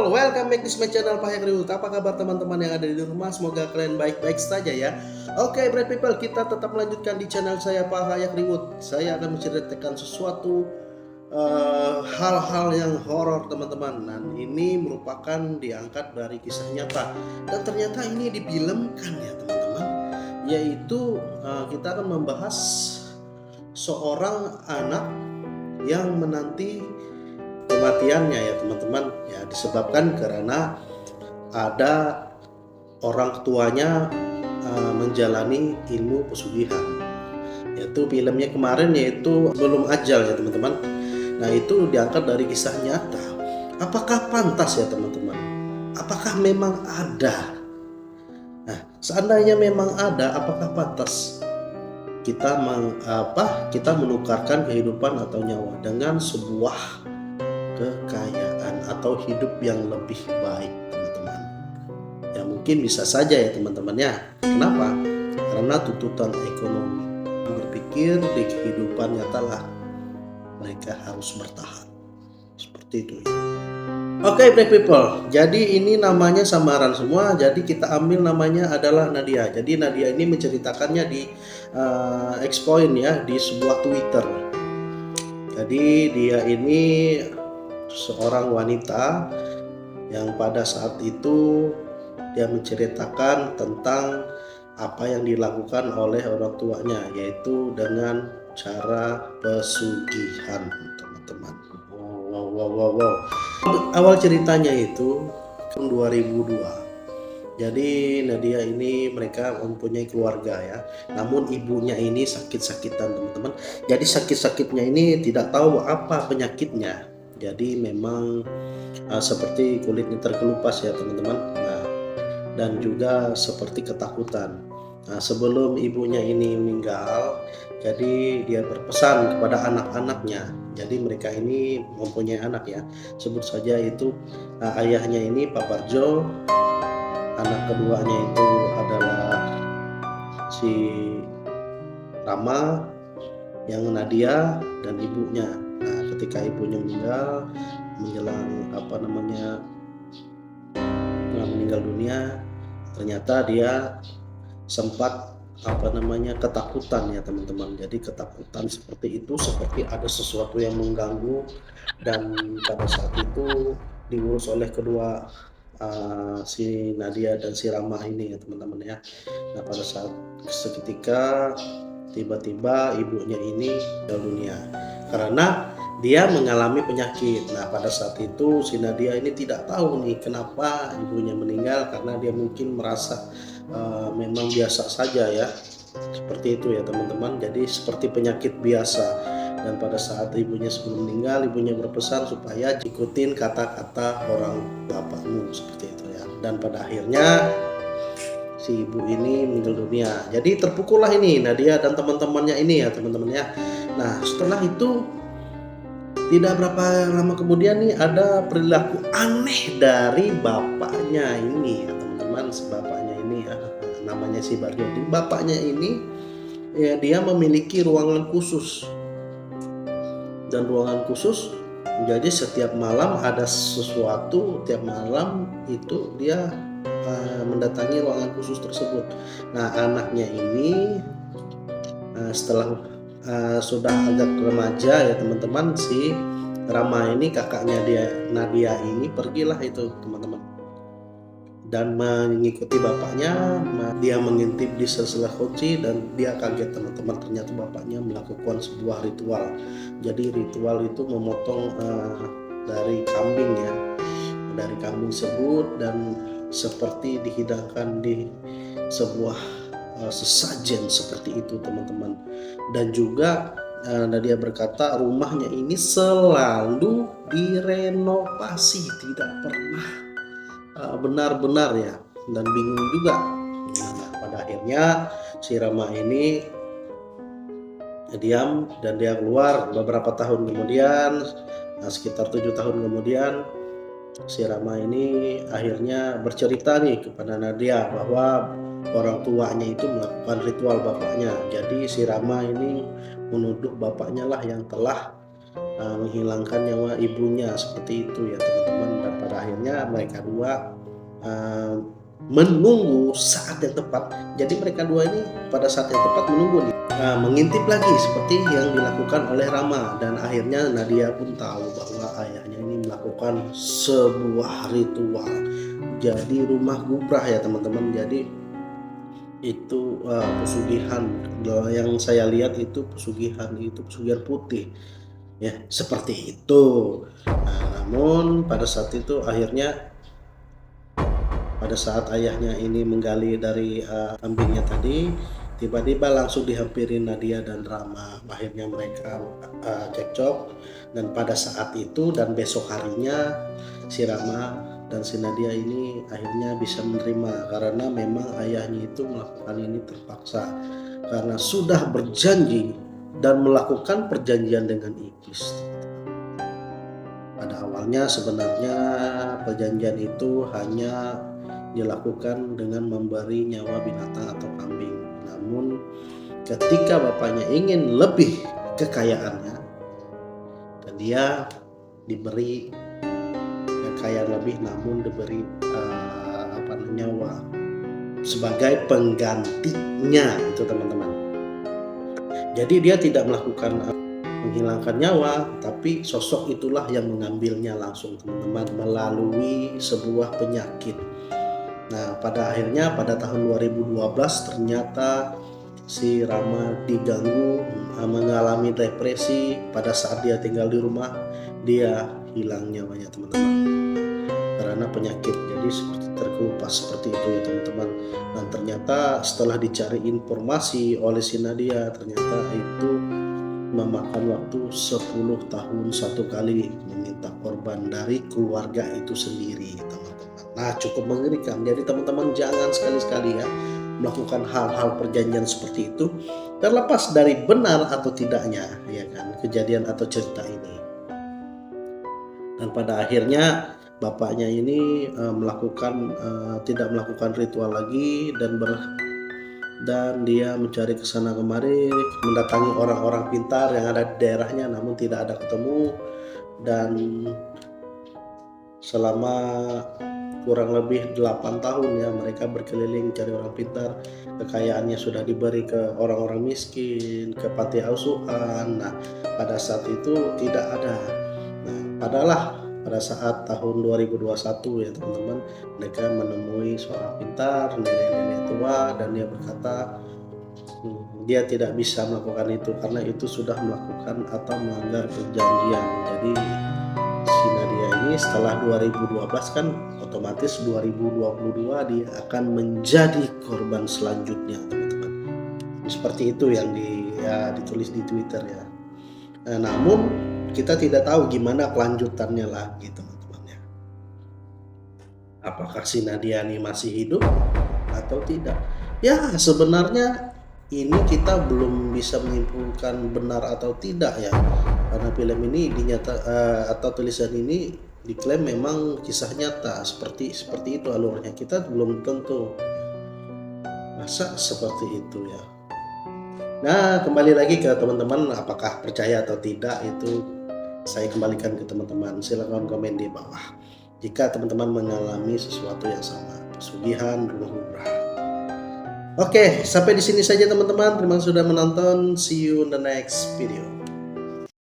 people, welcome back to my channel Pak Hekriut. Apa kabar teman-teman yang ada di rumah? Semoga kalian baik-baik saja ya. Oke, bright people, kita tetap melanjutkan di channel saya Pak Hekriut. Saya akan menceritakan sesuatu hal-hal yang horor teman-teman. Dan ini merupakan diangkat dari kisah nyata. Dan ternyata ini difilmkan ya teman-teman. Yaitu kita akan membahas seorang anak yang menanti kematiannya ya teman-teman, ya disebabkan karena ada orang tuanya menjalani ilmu pesugihan. Yaitu filmnya kemarin yaitu Sebelum Ajal ya teman-teman. Nah itu diangkat dari kisah nyata. Apakah pantas ya teman-teman? Apakah memang ada? Nah seandainya memang ada, apakah pantas kita menukarkan kehidupan atau nyawa dengan sebuah kekayaan atau hidup yang lebih baik teman-teman? Ya mungkin bisa saja ya teman-teman ya. Kenapa? Karena tuntutan ekonomi. Berpikir di kehidupan nyata lah mereka harus bertahan. Seperti itu ya. Oke, black people. Jadi ini namanya samaran semua. Jadi kita ambil namanya adalah Nadia. Jadi Nadia ini menceritakannya di X-Point ya, di sebuah Twitter. Jadi dia ini seorang wanita yang pada saat itu dia menceritakan tentang apa yang dilakukan oleh orang tuanya, yaitu dengan cara pesugihan teman-teman. Wow. Awal ceritanya itu tahun 2002. Jadi Nadia ini mereka mempunyai keluarga ya. Namun ibunya ini sakit-sakitan teman-teman. Jadi sakit-sakitnya ini tidak tahu apa penyakitnya. Jadi memang seperti kulitnya terkelupas ya teman-teman. Nah, dan juga seperti ketakutan. Nah, sebelum ibunya ini meninggal, jadi dia berpesan kepada anak-anaknya. Jadi mereka ini mempunyai anak ya. Sebut saja itu ayahnya ini Pak Parjo. Anak keduanya itu adalah si Rama, yang Nadia dan ibunya. Nah, ketika ibunya meninggal menjelang meninggal dunia, ternyata dia sempat ketakutan ya teman-teman. Jadi ketakutan seperti itu, seperti ada sesuatu yang mengganggu, dan pada saat itu diurus oleh kedua si Nadia dan si Rama ini ya teman-teman ya. Nah pada saat seketika tiba-tiba ibunya ini meninggal dunia karena dia mengalami penyakit. Nah pada saat itu si Nadia ini tidak tahu nih kenapa ibunya meninggal, karena dia mungkin merasa memang biasa saja ya, seperti itu ya teman-teman. Jadi seperti penyakit biasa. Dan pada saat ibunya sebelum meninggal, ibunya berpesan supaya ikutin kata-kata orang bapakmu, seperti itu ya. Dan pada akhirnya si ibu ini meninggal dunia. Jadi terpukullah ini Nadia dan teman-temannya ini ya teman-teman ya. Nah setelah itu tidak berapa lama kemudian nih ada perilaku aneh dari bapaknya ini ya teman-teman. Si bapaknya ini ya, namanya si Barjo. Jadi bapaknya ini ya, dia memiliki ruangan khusus. Dan ruangan khusus, jadi setiap malam ada sesuatu, tiap malam itu dia mendatangi ruangan khusus tersebut. Nah anaknya ini setelah sudah agak remaja ya teman-teman, si Rama ini kakaknya dia Nadia ini pergilah itu teman-teman dan mengikuti bapaknya. Dia mengintip di sela-sela kunci dan dia kaget teman-teman, ternyata bapaknya melakukan sebuah ritual. Jadi ritual itu memotong dari kambing ya, dari kambing sebut, dan seperti dihidangkan di sebuah sesajen seperti itu teman-teman. Dan juga Nadia berkata rumahnya ini selalu direnovasi, tidak pernah benar-benar ya, dan bingung juga. Nah, pada akhirnya si Rama ini diam dan dia keluar. Beberapa tahun kemudian, sekitar 7 tahun kemudian, si Rama ini akhirnya bercerita nih kepada Nadia bahwa orang tuanya itu melakukan ritual bapaknya. Jadi si Rama ini menuduh bapaknya lah yang telah menghilangkan nyawa ibunya, seperti itu ya teman-teman. Dan pada akhirnya mereka dua menunggu saat yang tepat. Jadi mereka dua ini pada saat yang tepat menunggu nih, mengintip lagi seperti yang dilakukan oleh Rama. Dan akhirnya Nadia pun tahu bahwa ayahnya ini melakukan sebuah ritual. Jadi rumah Gubrah ya teman-teman. Jadi itu pesugihan yang saya lihat, itu pesugihan putih ya, seperti itu. Namun pada saat itu akhirnya, pada saat ayahnya ini menggali dari kambingnya tadi, tiba-tiba langsung dihampiri Nadia dan Rama. Akhirnya mereka cekcok, dan pada saat itu dan besok harinya si Rama dan si Nadia ini akhirnya bisa menerima, karena memang ayahnya itu melakukan ini terpaksa karena sudah berjanji dan melakukan perjanjian dengan iblis. Pada awalnya sebenarnya perjanjian itu hanya dilakukan dengan memberi nyawa binatang atau kambing. Namun ketika bapaknya ingin lebih kekayaannya, dan dia diberi kekayaan lebih, namun diberi nyawa sebagai penggantinya, itu teman-teman. Jadi dia tidak melakukan menghilangkan nyawa, tapi sosok itulah yang mengambilnya langsung teman-teman, melalui sebuah penyakit. Nah pada akhirnya pada tahun 2012 ternyata si Rama diganggu, mengalami depresi. Pada saat dia tinggal di rumah, dia hilang nyawanya teman-teman, karena penyakit. Jadi seperti terkelupas seperti itu ya teman-teman. Dan ternyata setelah dicari informasi oleh si Nadia, ternyata itu memakan waktu 10 tahun satu kali meminta korban dari keluarga itu sendiri teman-teman. Nah cukup mengerikan. Jadi teman-teman jangan sekali-sekali ya melakukan hal-hal perjanjian seperti itu, terlepas dari benar atau tidaknya ya kan kejadian atau cerita ini. Dan pada akhirnya bapaknya ini tidak melakukan ritual lagi, dan dia mencari kesana kemari, mendatangi orang-orang pintar yang ada di daerahnya, namun tidak ada ketemu. Dan selama kurang lebih 8 tahun ya mereka berkeliling cari orang pintar. Kekayaannya sudah diberi ke orang-orang miskin, ke panti asuhan. Nah pada saat itu tidak ada. Nah pada saat tahun 2021 ya teman-teman, mereka menemui seorang pintar, nenek-nenek tua, dan dia berkata dia tidak bisa melakukan itu karena itu sudah melakukan atau melanggar perjanjian. Jadi si Nadia ini setelah 2012 kan otomatis 2022 dia akan menjadi korban selanjutnya teman-teman. Seperti itu yang ditulis di Twitter ya. Namun kita tidak tahu gimana kelanjutannya lagi teman-teman ya. Apakah si Nadia ini masih hidup atau tidak? Ya sebenarnya ini kita belum bisa menyimpulkan benar atau tidak ya, karena film ini atau tulisan ini diklaim memang kisah nyata, seperti itu alurnya. Kita belum tentu, masa seperti itu ya. Nah kembali lagi ke teman-teman, apakah percaya atau tidak itu saya kembalikan ke teman-teman. Silahkan komen di bawah jika teman-teman mengalami sesuatu yang sama, pesugihan rumah Gubrah. Oke, sampai di sini saja teman-teman. Terima kasih sudah menonton. See you in the next video.